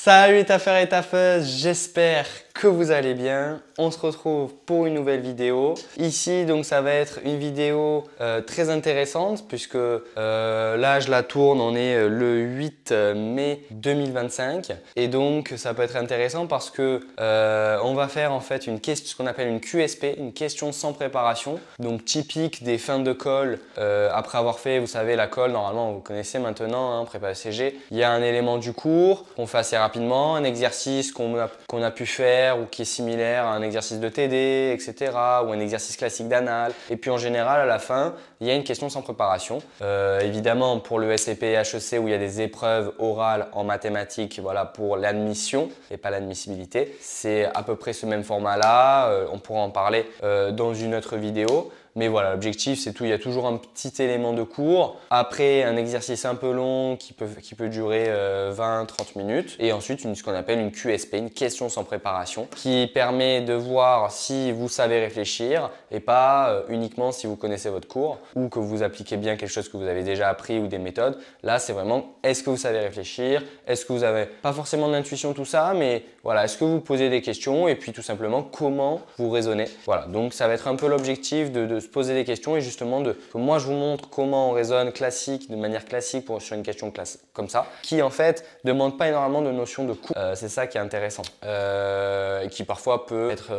Salut les taffeurs et taffeuses, j'espère que vous allez bien. On se retrouve pour une nouvelle vidéo. Ici, donc, ça va être une vidéo très intéressante puisque là, je la tourne, on est le 8 mai 2025 et donc ça peut être intéressant parce que on va faire en fait ce qu'on appelle une QSP, une question sans préparation, donc typique des fins de colle après avoir fait, vous savez, la colle, normalement vous connaissez maintenant, hein, prépa ECG, il y a un élément du cours qu'on fait assez rapidement, un exercice qu'on a pu faire ou qui est similaire à un exercice de TD, etc. ou un exercice classique d'anal. Et puis en général, à la fin, il y a une question sans préparation. Évidemment, pour le SCP et HEC, où il y a des épreuves orales en mathématiques, voilà, pour l'admission et pas l'admissibilité, c'est à peu près ce même format-là. On pourra en parler dans une autre vidéo. Mais voilà, l'objectif, c'est tout. Il y a toujours un petit élément de cours. Après, un exercice un peu long qui peut durer 20-30 minutes. Et ensuite, ce qu'on appelle une QSP, une question sans préparation, qui permet de voir si vous savez réfléchir et pas uniquement si vous connaissez votre cours ou que vous appliquez bien quelque chose que vous avez déjà appris ou des méthodes. Là, c'est vraiment, est-ce que vous savez réfléchir? Est-ce que vous avez, pas forcément de l'intuition, tout ça, mais voilà, est-ce que vous posez des questions et puis tout simplement, comment vous raisonnez? Voilà, donc ça va être un peu l'objectif de se poser des questions et justement que moi je vous montre comment on raisonne de manière classique sur une question comme ça, qui en fait ne demande pas énormément de notions de coût. C'est ça qui est intéressant et qui parfois peut être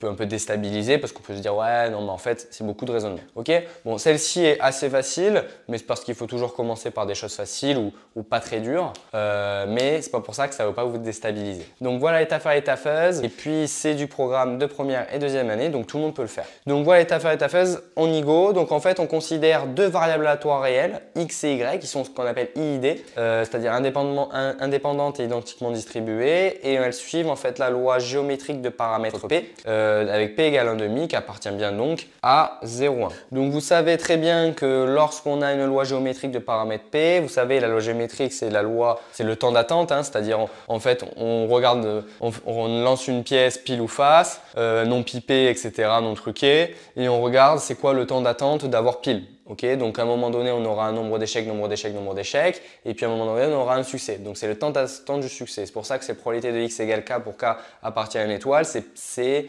un peu déstabilisé parce qu'on peut se dire ouais non mais en fait c'est beaucoup de raisonnement. Ok, bon, celle-ci est assez facile, mais c'est parce qu'il faut toujours commencer par des choses faciles ou pas très dures, mais c'est pas pour ça que ça ne va pas vous déstabiliser. Donc voilà les taffeurs et taffeuses, et puis c'est du programme de première et deuxième année, donc tout le monde peut le faire. Donc voilà les taffeurs et taffeuses, on y go. Donc en fait on considère deux variables aléatoires réelles, x et y, qui sont ce qu'on appelle IID, c'est-à-dire indépendantes et identiquement distribuées, et elles suivent en fait la loi géométrique de paramètre P, avec P égale 1,5 qui appartient bien donc à 0,1. Donc vous savez très bien que lorsqu'on a une loi géométrique de paramètre P, vous savez la loi géométrique c'est le temps d'attente, hein, c'est-à-dire en fait on regarde, on lance une pièce pile ou face, non pipée, etc., non truquée, et on regarde c'est quoi le temps d'attente d'avoir pile. Okay, donc à un moment donné, on aura un nombre d'échecs, et puis à un moment donné, on aura un succès. Donc c'est le temps d'attente du succès. C'est pour ça que c'est probabilité de x égale k pour k appartient à une étoile, c'est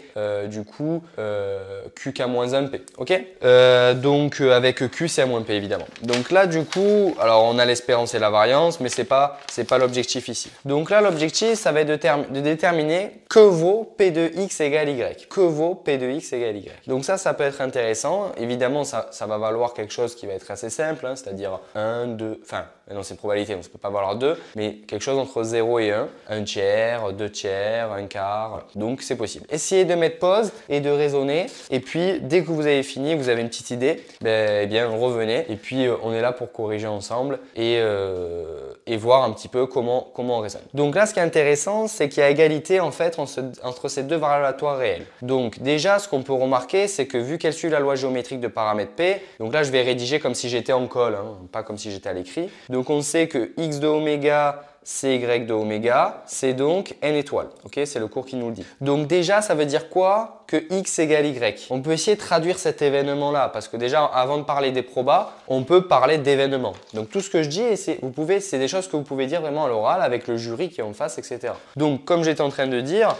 du coup qk-1p. Ok, donc avec q c'est à-p évidemment. Donc là du coup, alors on a l'espérance et la variance, mais c'est pas l'objectif ici. Donc là l'objectif, ça va être de déterminer que vaut p de x égale y. Que vaut p de x égale y. Donc ça peut être intéressant. Évidemment, ça va valoir quelque chose qui va être assez simple, hein, c'est-à-dire 1, 2, enfin, non, c'est une probabilité, donc ça ne peut pas valoir 2, mais quelque chose entre 0 et 1 tiers, 2 tiers, un quart, donc c'est possible. Essayez de mettre pause et de raisonner, et puis dès que vous avez fini, vous avez une petite idée, eh bien revenez, et puis on est là pour corriger ensemble et voir un petit peu comment on raisonne. Donc là, ce qui est intéressant, c'est qu'il y a égalité en fait entre ces deux variables aléatoires réelles. Donc déjà, ce qu'on peut remarquer, c'est que vu qu'elles suivent la loi géométrique de paramètre P, donc là, je vais rédiger comme si j'étais en colle, hein, pas comme si j'étais à l'écrit. Donc on sait que x de oméga, cy de oméga, c'est donc n étoiles. Ok, c'est le cours qui nous le dit. Donc déjà, ça veut dire quoi? Que x égale y. On peut essayer de traduire cet événement-là parce que déjà, avant de parler des probas, on peut parler d'événements. Donc tout ce que je dis, c'est des choses que vous pouvez dire vraiment à l'oral avec le jury qui est en face, etc. Donc comme j'étais en train de dire,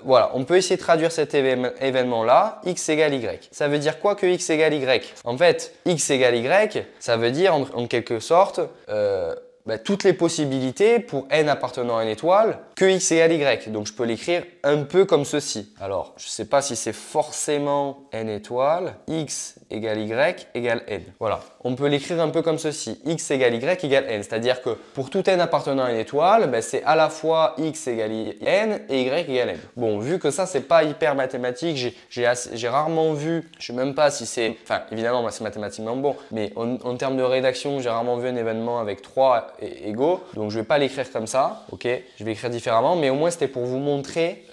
voilà, on peut essayer de traduire cet événement-là, x égale y. Ça veut dire quoi que x égale y? En fait, x égale y, ça veut dire en quelque sorte toutes les possibilités pour n appartenant à une étoile que x égale y. Donc je peux l'écrire un peu comme ceci. Alors je ne sais pas si c'est forcément n étoiles, x égale y égale n. Voilà, on peut l'écrire un peu comme ceci. X égale y égale n. C'est-à-dire que pour tout n appartenant à une étoile, c'est à la fois x égale n et y égale n. Bon, vu que ça c'est pas hyper mathématique, j'ai rarement vu, je ne sais même pas si c'est, enfin évidemment c'est mathématiquement bon, mais en termes de rédaction, j'ai rarement vu un événement avec 3 égaux, donc je ne vais pas l'écrire comme ça, ok, je vais écrire différemment, mais au moins c'était pour vous montrer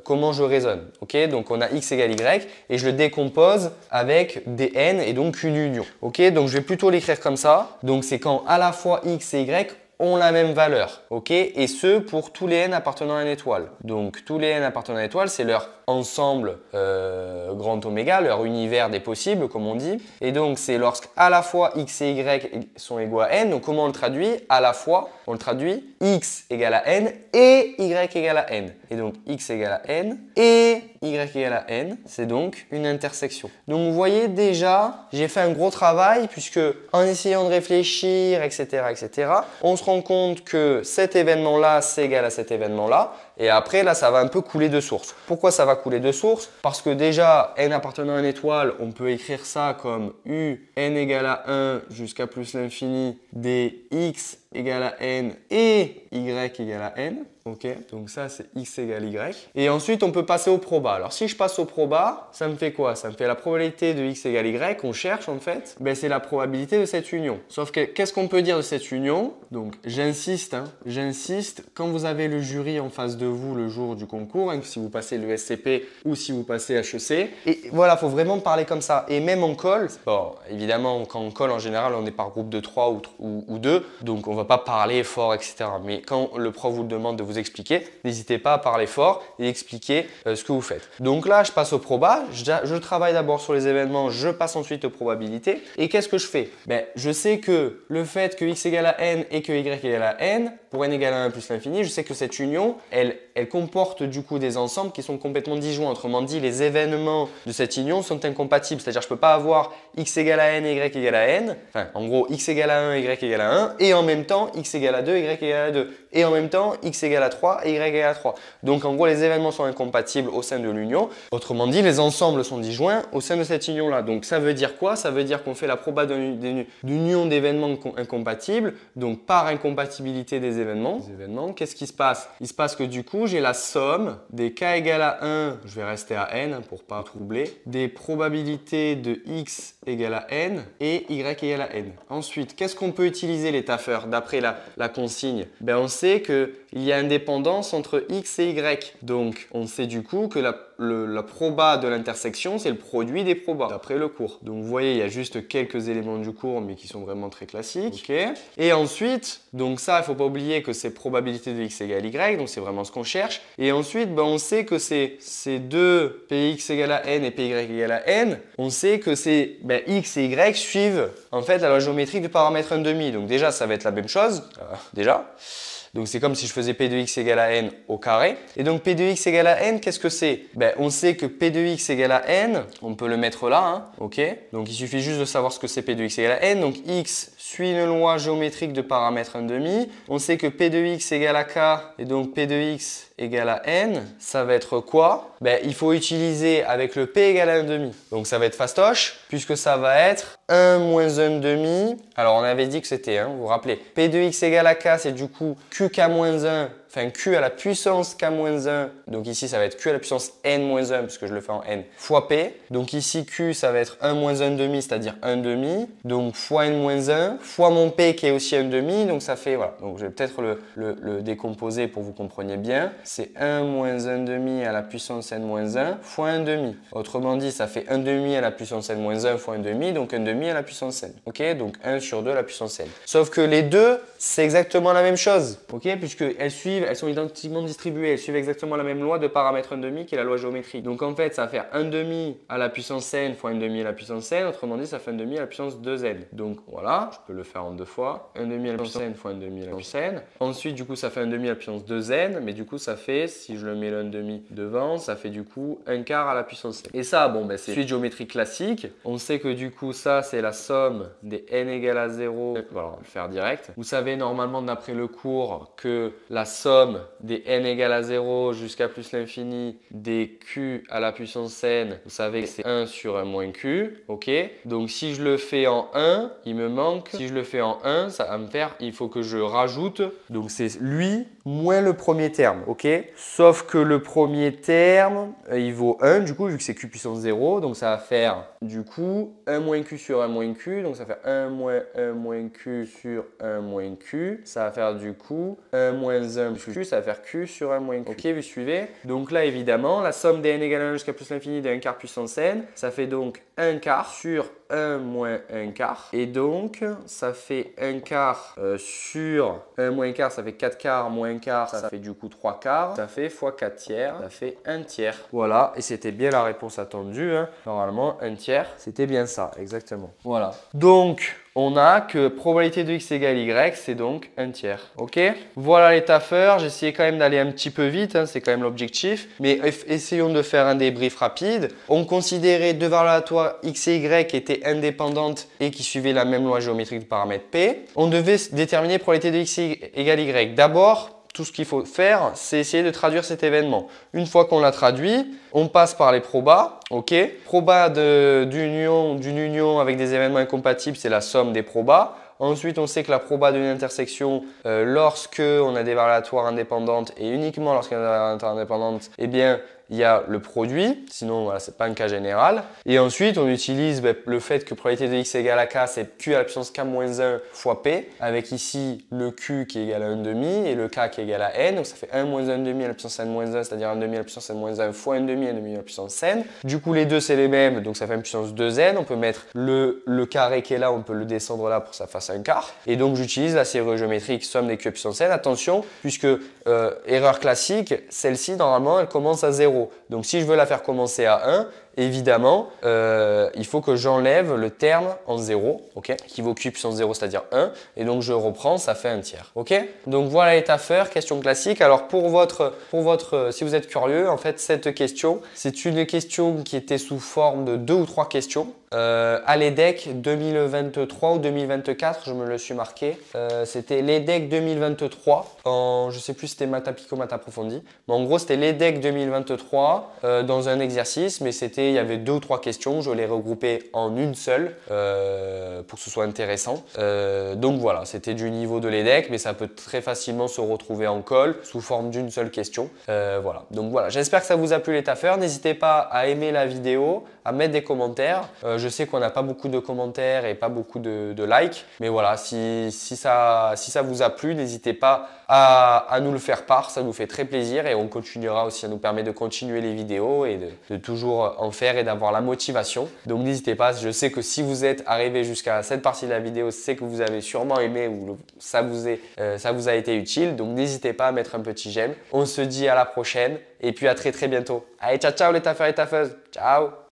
comment je raisonne, ok, donc on a x égale y et je le décompose avec des n et donc une union, ok, donc je vais plutôt l'écrire comme ça, donc c'est quand à la fois x et y ont la même valeur, ok, et ce pour tous les n appartenant à une étoile. Donc tous les n appartenant à une étoile, c'est leur ensemble grand oméga, leur univers des possibles, comme on dit. Et donc c'est lorsque à la fois x et y sont égaux à n. Donc comment on le traduit? À la fois On le traduit, x égale à n et y égale à n. Et donc x égale à n et y égale à n, c'est donc une intersection. Donc vous voyez déjà, j'ai fait un gros travail puisque en essayant de réfléchir, etc., on se rend compte que cet événement-là, c'est égal à cet événement-là. Et après, là, ça va un peu couler de source. Pourquoi ça va couler de source? Parce que déjà, n appartenant à une étoile, on peut écrire ça comme u n égale à 1 jusqu'à plus l'infini dx égale à n et y égale à n. Ok, donc ça c'est x égale y. Et ensuite on peut passer au proba. Alors si je passe au proba, ça me fait quoi? Ça me fait la probabilité de x égale y qu'on cherche en fait. Ben, c'est la probabilité de cette union. Sauf que qu'est-ce qu'on peut dire de cette union? Donc j'insiste, j'insiste, quand vous avez le jury en face de vous le jour du concours, si vous passez le SCP ou si vous passez HEC, et voilà, il faut vraiment parler comme ça. Et même en call, bon évidemment quand on colle en général on est par groupe de 3 ou 2, donc on va pas parler fort, etc. Mais quand le prof vous demande de vous expliquer, n'hésitez pas à parler fort et expliquer ce que vous faites. Donc là, je passe au proba, je travaille d'abord sur les événements, je passe ensuite aux probabilités. Et qu'est-ce que je fais? Ben, je sais que le fait que x égale à n et que y égale à n, pour n égale à 1 plus l'infini, je sais que cette union, elle comporte du coup des ensembles qui sont complètement disjoints. Autrement dit, les événements de cette union sont incompatibles. C'est-à-dire je ne peux pas avoir x égale à n et y égale à n, enfin en gros x égale à 1, y égale à 1, et en même temps x égale à 2, y égale à 2, et en même temps x égale à 3 et y égale à 3. Donc en gros, les événements sont incompatibles au sein de l'union. Autrement dit, les ensembles sont disjoints au sein de cette union-là. Donc ça veut dire quoi? Ça veut dire qu'on fait la proba d'union d'événements incompatibles, donc par incompatibilité des événements. Qu'est-ce qui se passe? Il se passe que du coup, j'ai la somme des k égale à 1, je vais rester à n pour ne pas troubler, des probabilités de x égale à n et y égale à n. Ensuite, qu'est-ce qu'on peut utiliser les taffeurs d'après la consigne? Ben, on sait qu'il y a indépendance entre x et y. Donc, on sait du coup que la proba de l'intersection, c'est le produit des probas, d'après le cours. Donc, vous voyez, il y a juste quelques éléments du cours, mais qui sont vraiment très classiques. Okay. Et ensuite, donc ça, il ne faut pas oublier que c'est probabilité de x égale y, donc c'est vraiment ce qu'on cherche. Et ensuite, ben, on sait que ces deux px égale à n et py égale à n, on sait que c'est x et y suivent en fait la loi géométrique du paramètre 1,5. Donc déjà, ça va être la même chose, déjà. Donc c'est comme si je faisais p de x égale à n au carré. Et donc p de x égale à n, qu'est-ce que c'est? Ben, on sait que p de x égale à n, on peut le mettre là, ok? Donc il suffit juste de savoir ce que c'est p de x égale à n. Donc x suit une loi géométrique de paramètre 1,5. On sait que p de x égale à k et donc p de x égale à n, ça va être quoi? Ben, il faut utiliser avec le p égale à 1,5. Donc ça va être fastoche puisque ça va être 1 moins 1,5. Alors on avait dit que c'était, vous vous rappelez, p de x égale à k, c'est du coup qk moins 1, enfin q à la puissance k moins 1. Donc ici ça va être q à la puissance n moins 1 puisque je le fais en n fois p. Donc ici q ça va être 1 moins 1,5, c'est-à-dire 1,5. Donc fois n moins 1 fois mon p qui est aussi 1,5. Donc ça fait, voilà. Donc je vais peut-être le décomposer pour que vous compreniez bien. C'est 1 moins 1,5 à la puissance n moins 1 fois 1,5. Autrement dit, ça fait 1,5 à la puissance n moins 1 fois 1,5, donc 1,5 à la puissance n. Ok, donc 1 sur 2 à la puissance n. Sauf que les deux, c'est exactement la même chose. Ok, puisqu'elles suivent, elles sont identiquement distribuées, elles suivent exactement la même loi de paramètre 1,5 qui est la loi géométrique. Donc en fait, ça va faire 1,5 à la puissance n fois 1,5 à la puissance n. Autrement dit, ça fait 1,5 à la puissance 2n. Donc voilà, je peux le faire en deux fois. 1,5 à la puissance n fois 1,5 à la puissance n. Ensuite, du coup, ça fait 1,5 à la puissance 2n, mais du coup, ça fait, si je le mets le 1,5 devant, ça fait du coup 1/4 à la puissance n. Et ça, bon, ben, c'est suite géométrique classique. On sait que du coup, ça, c'est la somme des n égale à 0. Voilà, on va le faire direct. Vous savez normalement d'après le cours que la somme des n égale à 0 jusqu'à plus l'infini des q à la puissance n, vous savez que c'est 1 sur 1 moins q. Ok. Donc si je le fais en 1, il me manque. Si je le fais en 1, ça va me faire, il faut que je rajoute. Donc c'est lui moins le premier terme. Ok. Sauf que le premier terme, il vaut 1 du coup, vu que c'est q puissance 0. Donc ça va faire du coup 1 moins q sur 1 moins q. Donc ça fait 1 moins q sur 1 moins q. Ça va faire du coup 1 moins 1 plus q. Ça va faire q sur 1 moins q. Ok, vous suivez? Donc là, évidemment, la somme des n égale à 1 jusqu'à plus l'infini de 1/4 puissance n, ça fait donc 1/4 sur 1 moins 1/4. Et donc, ça fait 1/4 sur 1 moins 1/4, ça fait 4/4 moins 1/4, ça fait du coup 3/4. Ça fait fois 4/3, ça fait 1/3. Voilà, et c'était bien la réponse attendue. Normalement, 1/3, c'était bien ça, exactement. Voilà. Donc, on a que probabilité de x égale y, c'est donc 1/3. Ok? Voilà les taffeurs, j'ai essayé quand même d'aller un petit peu vite, hein, c'est quand même l'objectif. Mais essayons de faire un débrief rapide. On considérait deux variables aléatoires x et y qui étaient indépendantes et qui suivaient la même loi géométrique du paramètre P. On devait déterminer probabilité de x égale y. D'abord, tout ce qu'il faut faire, c'est essayer de traduire cet événement. Une fois qu'on l'a traduit, on passe par les probas. Ok. Proba d'une union avec des événements incompatibles, c'est la somme des probas. Ensuite, on sait que la proba d'une intersection, lorsque on a des variables aléatoires indépendantes et uniquement lorsqu'on a des variables aléatoires indépendantes, eh bien, il y a le produit, sinon voilà, ce n'est pas un cas général. Et ensuite, on utilise le fait que probabilité de x égale à k, c'est q à la puissance k-1 fois p, avec ici le q qui est égal à 1,5 et le k qui est égal à n. Donc ça fait 1 moins 1,5 à la puissance n-1, c'est-à-dire 1,5 à la puissance n-1 fois 1,5 à la puissance n. Du coup, les deux, c'est les mêmes, donc ça fait une puissance 2n. On peut mettre le carré qui est là, on peut le descendre là pour que ça fasse un quart. Et donc, j'utilise la série géométrique somme des q à puissance n. Attention, puisque erreur classique, celle-ci, normalement, elle commence à 0. Donc, si je veux la faire commencer à 1, évidemment, il faut que j'enlève le terme en 0, okay, qui vaut q puissance 0, c'est-à-dire 1. Et donc, je reprends, ça fait 1/3. Okay, donc, voilà les taffeurs, question classique. Alors, si vous êtes curieux, en fait, cette question, c'est une question qui était sous forme de 2 ou 3 questions. À l'EDEC 2023 ou 2024, je me le suis marqué. C'était l'EDEC 2023, je ne sais plus si c'était maths appliquée ou maths approfondie. Mais en gros, c'était l'EDEC 2023 dans un exercice, mais il y avait 2 ou 3 questions. Je les regroupais en une seule pour que ce soit intéressant. Donc voilà, c'était du niveau de l'EDEC, mais ça peut très facilement se retrouver en colle sous forme d'une seule question. Voilà. Donc voilà, j'espère que ça vous a plu les taffeurs. N'hésitez pas à aimer la vidéo, à mettre des commentaires. Je sais qu'on n'a pas beaucoup de commentaires et pas beaucoup de likes, mais voilà, si ça vous a plu, n'hésitez pas à nous le faire part, ça nous fait très plaisir et on continuera aussi, ça nous permet de continuer les vidéos et de toujours en faire et d'avoir la motivation. Donc n'hésitez pas, je sais que si vous êtes arrivé jusqu'à cette partie de la vidéo, c'est que vous avez sûrement aimé ou ça vous a été utile, donc n'hésitez pas à mettre un petit j'aime. On se dit à la prochaine et puis à très bientôt. Allez, ciao les taffeurs et taffeuses, ciao.